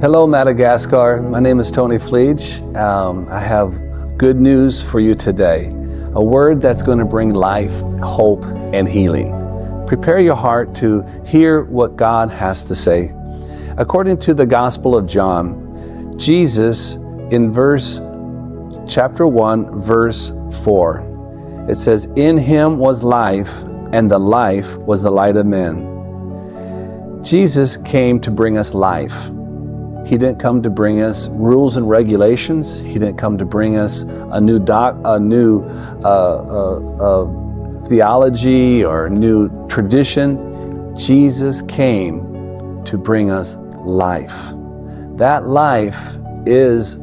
Hello, Madagascar. My name is Tony Fleege. I have good news for you today. A word that's going to bring life, hope, and healing. Prepare your heart to hear what God has to say. According to the Gospel of John, Jesus, in chapter 1, verse 4, it says, "In him was life, and the life was the light of men." Jesus came to bring us life. He didn't come to bring us rules and regulations. He didn't come to bring us a new theology or new tradition. Jesus came to bring us life. That life is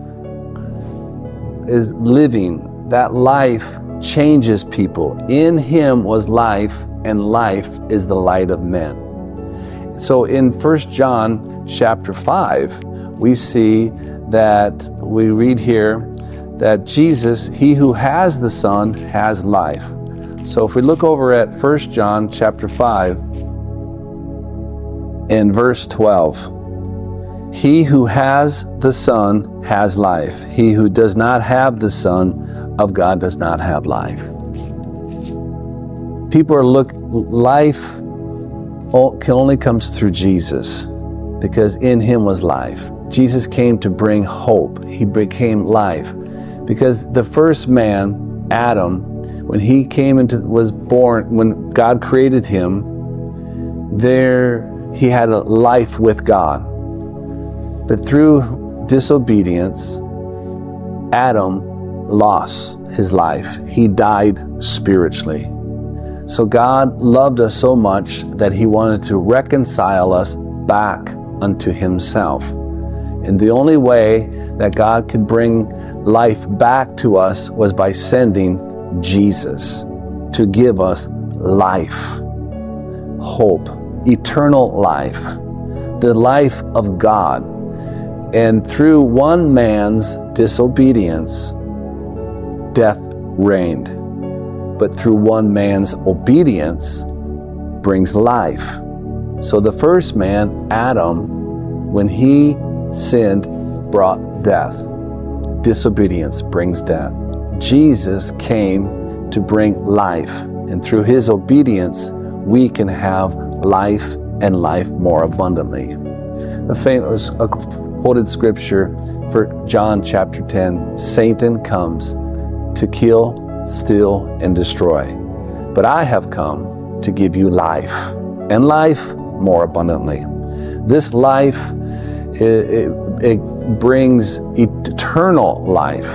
living. That life changes people. In him was life, and life is the light of men. So in 1 John chapter 5, we read here that Jesus, he who has the Son, has life. So if we look over at 1 John chapter 5 in verse 12, he who has the Son has life. He who does not have the Son of God does not have life. Life only comes through Jesus, because in him was life. Jesus came to bring hope. He became life. Because the first man, Adam, when he was born, when God created him, he had a life with God. But through disobedience, Adam lost his life. He died spiritually. So God loved us so much that he wanted to reconcile us back unto himself. And the only way that God could bring life back to us was by sending Jesus to give us life, hope, eternal life, the life of God. And through one man's disobedience, death reigned. But through one man's obedience brings life. So the first man, Adam, when he sinned, brought death. Disobedience brings death. Jesus came to bring life, and through his obedience, we can have life and life more abundantly. The famous quoted scripture for John chapter 10, Satan comes to kill, steal, and destroy. But I have come to give you life, and life more abundantly. This life, it brings eternal life,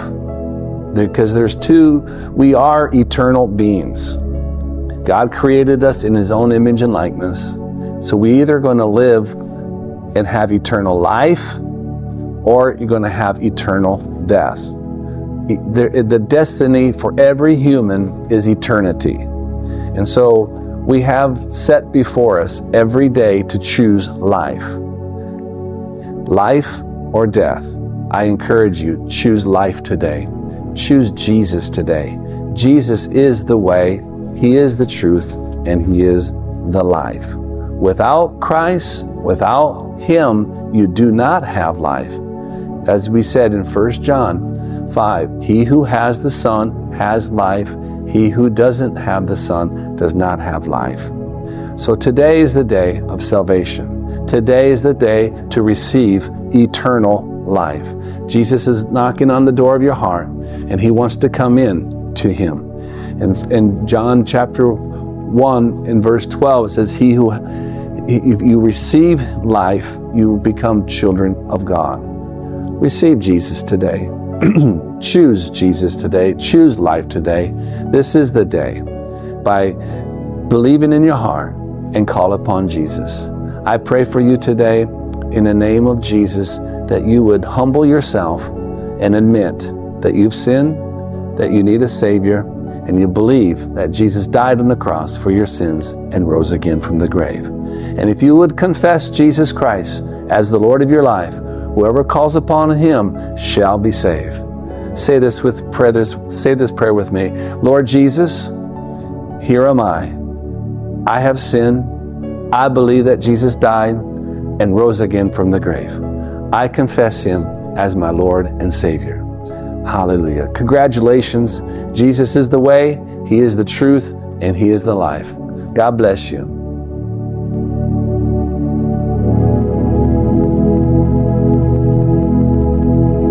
because we are eternal beings. God created us in his own image and likeness. So we either going to live and have eternal life, or you're going to have eternal death. The destiny for every human is eternity. And so we have set before us every day to choose life. Life or death. I encourage you, choose life today. Choose Jesus today. Jesus is the way, he is the truth, and he is the life. Without Christ, without him, you do not have life. As we said in 1 John 5, he who has the Son has life. He who doesn't have the Son does not have life. So today is the day of salvation. Today is the day to receive eternal life. Jesus is knocking on the door of your heart, and he wants to come in to him. And in John chapter 1, in verse 12, it says, if you receive life, you become children of God. Receive Jesus today. Choose Jesus today. Choose life today. This is the day. By believing in your heart and call upon Jesus. I pray for you today in the name of Jesus that you would humble yourself and admit that you've sinned, that you need a Savior, and you believe that Jesus died on the cross for your sins and rose again from the grave. And if you would confess Jesus Christ as the Lord of your life, whoever calls upon him shall be saved. Say this prayer with me. Lord Jesus, here am I. I have sinned. I believe that Jesus died and rose again from the grave. I confess him as my Lord and Savior. Hallelujah. Congratulations. Jesus is the way, he is the truth, and he is the life. God bless you.